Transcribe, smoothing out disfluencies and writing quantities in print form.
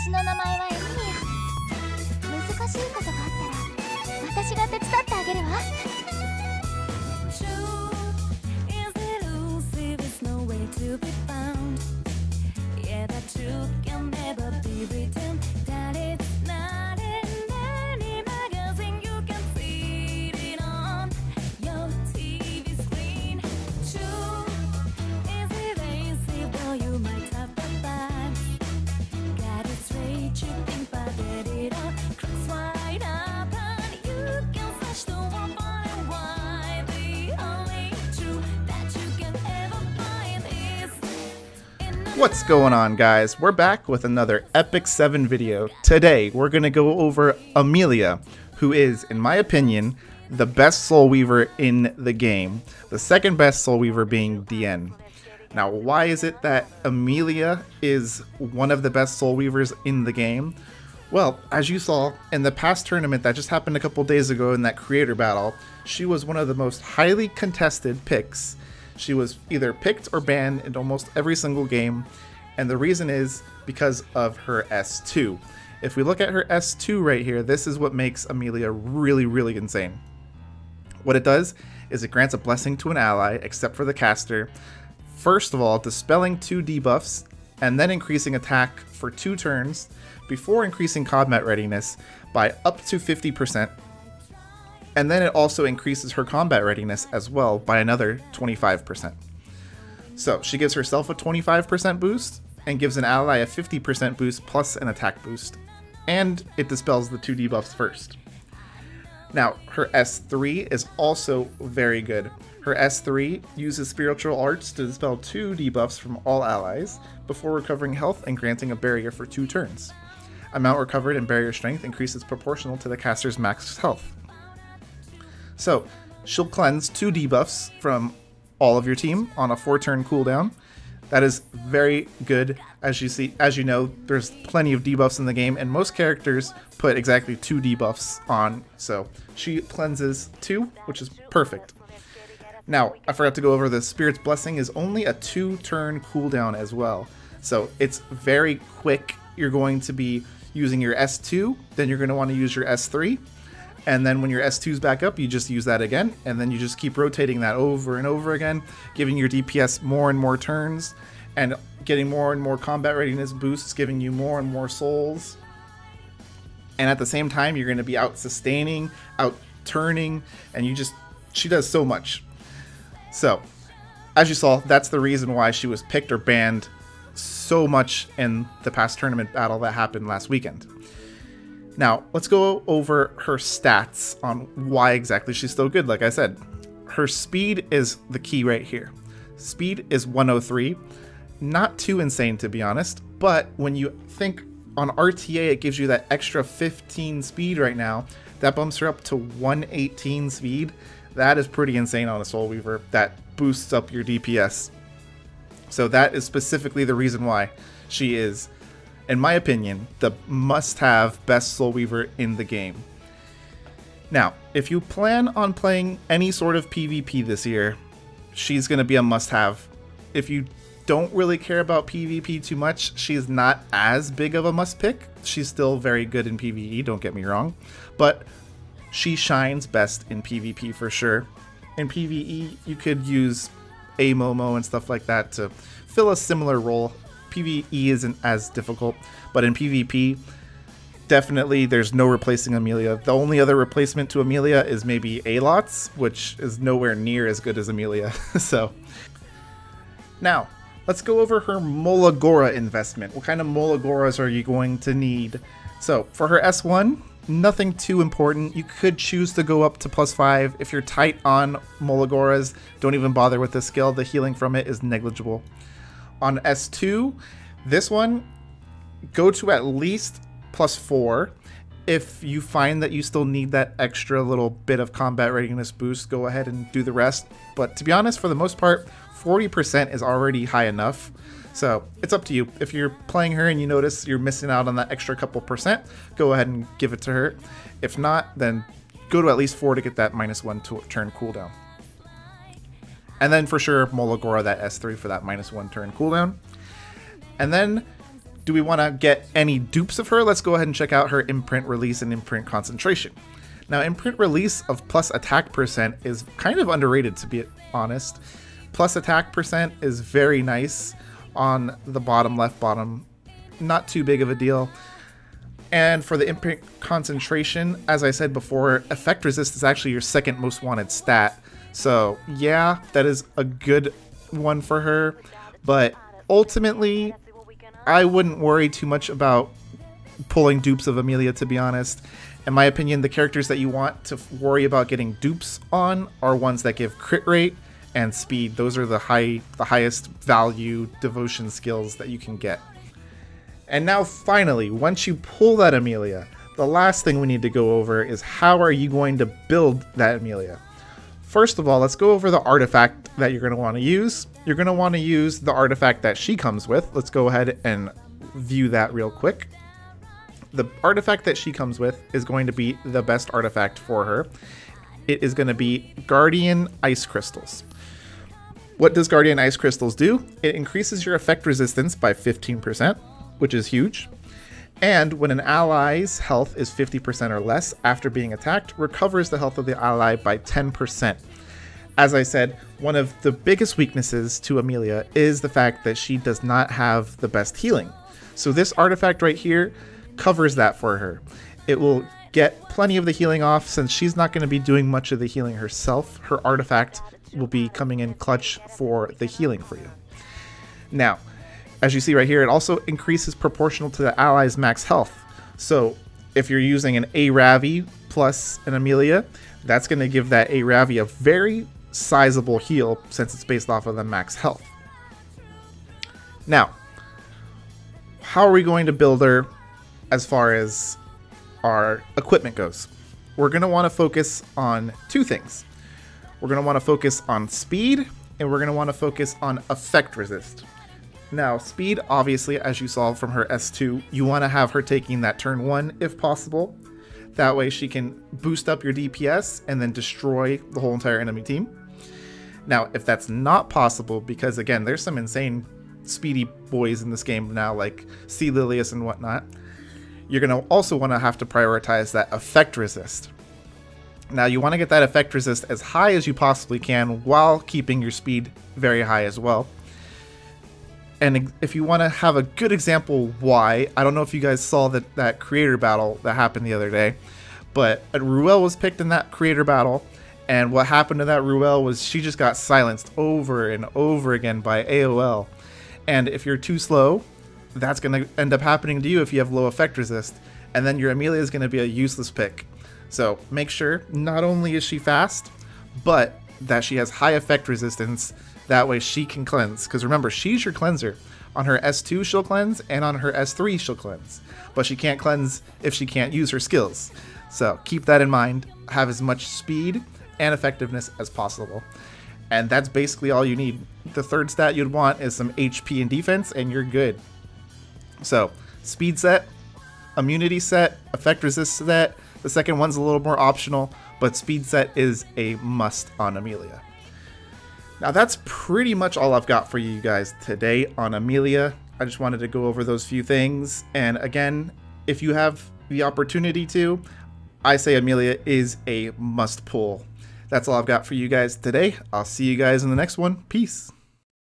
私の名前はエミリア。難しいことがあったら私が手伝ってあげるわ。What's going on, guys? We're back with another Epic 7 video. Today, we're going to go over Emilia, who is, in my opinion, the best Soul Weaver in the game. The second best Soul Weaver being DN. Now, why is it that Emilia is one of the best Soul Weavers in the game? Well, as you saw in the past tournament that just happened a couple days ago in that creator battle, she was one of the most highly contested picks. She was either picked or banned in almost every single game, and the reason is because of her S2. If we look at her S2 right here, this is what makes Emilia really insane. What it does is it grants a blessing to an ally, except for the caster, first of all dispelling 2 debuffs, and then increasing attack for 2 turns, before increasing combat readiness by up to 50%. And then it also increases her combat readiness as well by another 25%. So she gives herself a 25% boost and gives an ally a 50% boost plus an attack boost. And it dispels the 2 debuffs first. Now, her S3 is also very good. Her S3 uses spiritual arts to dispel 2 debuffs from all allies before recovering health and granting a barrier for 2 turns. Amount recovered and barrier strength increases proportional to the caster's max health. So, she'll cleanse 2 debuffs from all of your team on a 4-turn cooldown. That is very good. As you know, there's plenty of debuffs in the game, and most characters put exactly 2 debuffs on. So, she cleanses 2, which is perfect. Now, I forgot to go over the Spirit's Blessing is only a 2-turn cooldown as well. So, it's very quick. You're going to be using your S2, then you're going to want to use your S3. And then when your S2's back up, you just use that again, and then you just keep rotating that over and over again, giving your DPS more and more turns, and getting more and more combat readiness boosts, giving you more and more souls. And at the same time, you're going to be out sustaining, out turning, and she does so much. So, as you saw, that's the reason why she was picked or banned so much in the past tournament battle that happened last weekend. Now, let's go over her stats on why exactly she's so good. Like I said, her speed is the key right here. Speed is 103. Not too insane, to be honest, but when you think on RTA, it gives you that extra 15 speed right now. That bumps her up to 118 speed. That is pretty insane on a Soul Weaver. That boosts up your DPS. So that is specifically the reason why she is, in my opinion, the must-have best Soul Weaver in the game. Now, if you plan on playing any sort of PvP this year, she's going to be a must-have. If you don't really care about PvP too much, she's not as big of a must-pick. She's still very good in PvE, don't get me wrong, but she shines best in PvP for sure. In PvE, you could use a Momo and stuff like that to fill a similar role. PvE isn't as difficult, but in PvP, definitely there's no replacing Emilia. The only other replacement to Emilia is maybe Alots, which is nowhere near as good as Emilia. So, now, let's go over her Molagora investment. What kind of Molagoras are you going to need? So, for her S1, nothing too important. You could choose to go up to +5. If you're tight on Molagoras, don't even bother with this skill. The healing from it is negligible. On S2, this one, go to at least +4. If you find that you still need that extra little bit of combat readiness boost, go ahead and do the rest. But to be honest, for the most part, 40% is already high enough. So it's up to you. If you're playing her and you notice you're missing out on that extra couple percent, go ahead and give it to her. If not, then go to at least 4 to get that -1 turn cooldown. And then for sure, Molagora, that S3 for that -1 turn cooldown. And then do we want to get any dupes of her? Let's go ahead and check out her Imprint Release and Imprint Concentration. Now, Imprint Release of plus attack percent is kind of underrated, to be honest. Plus attack percent is very nice on the bottom left bottom. Not too big of a deal. And for the Imprint Concentration, as I said before, effect resist is actually your second most wanted stat. So yeah, that is a good one for her. But ultimately, I wouldn't worry too much about pulling dupes of Emilia, to be honest. In my opinion, the characters that you want to worry about getting dupes on are ones that give crit rate and speed. Those are the highest value devotion skills that you can get. And now finally, once you pull that Emilia, the last thing we need to go over is how are you going to build that Emilia. First of all, let's go over the artifact that you're going to want to use. You're going to want to use the artifact that she comes with. Let's go ahead and view that real quick. The artifact that she comes with is going to be the best artifact for her. It is going to be Guardian Ice Crystals. What does Guardian Ice Crystals do? It increases your effect resistance by 15%, which is huge. And when an ally's health is 50% or less after being attacked, recovers the health of the ally by 10%. As I said, one of the biggest weaknesses to Emilia is the fact that she does not have the best healing. So this artifact right here covers that for her. It will get plenty of the healing off since she's not going to be doing much of the healing herself. Her artifact will be coming in clutch for the healing for you. Now, as you see right here, it also increases proportional to the ally's max health. So if you're using an Aravi plus an Emilia, that's going to give that Aravi a very sizable heal since it's based off of the max health. Now, how are we going to build her as far as our equipment goes? We're going to want to focus on two things. We're going to want to focus on speed, and we're going to want to focus on effect resist. Now, speed, obviously, as you saw from her S2, you want to have her taking that turn 1 if possible. That way she can boost up your DPS and then destroy the whole entire enemy team. Now, if that's not possible, because again, there's some insane speedy boys in this game now, like C. Lilius and whatnot, you're going to also want to have to prioritize that effect resist. Now, you want to get that effect resist as high as you possibly can while keeping your speed very high as well. And if you want to have a good example why, I don't know if you guys saw that creator battle that happened the other day, but Ruel was picked in that creator battle, and what happened to that Ruel was she just got silenced over and over again by AOL. And if you're too slow, that's going to end up happening to you if you have low effect resist, and then your Emilia is going to be a useless pick. So make sure not only is she fast, but that she has high effect resistance. That way she can cleanse, because remember, she's your cleanser. On her S2 she'll cleanse, and on her S3 she'll cleanse. But she can't cleanse if she can't use her skills. So keep that in mind. Have as much speed and effectiveness as possible. And that's basically all you need. The third stat you'd want is some HP and defense, and you're good. So speed set, immunity set, effect resist set. The second one's a little more optional, but speed set is a must on Emilia. Now that's pretty much all I've got for you guys today on Emilia. I just wanted to go over those few things. And again, if you have the opportunity to, I say Emilia is a must pull. That's all I've got for you guys today. I'll see you guys in the next one. Peace.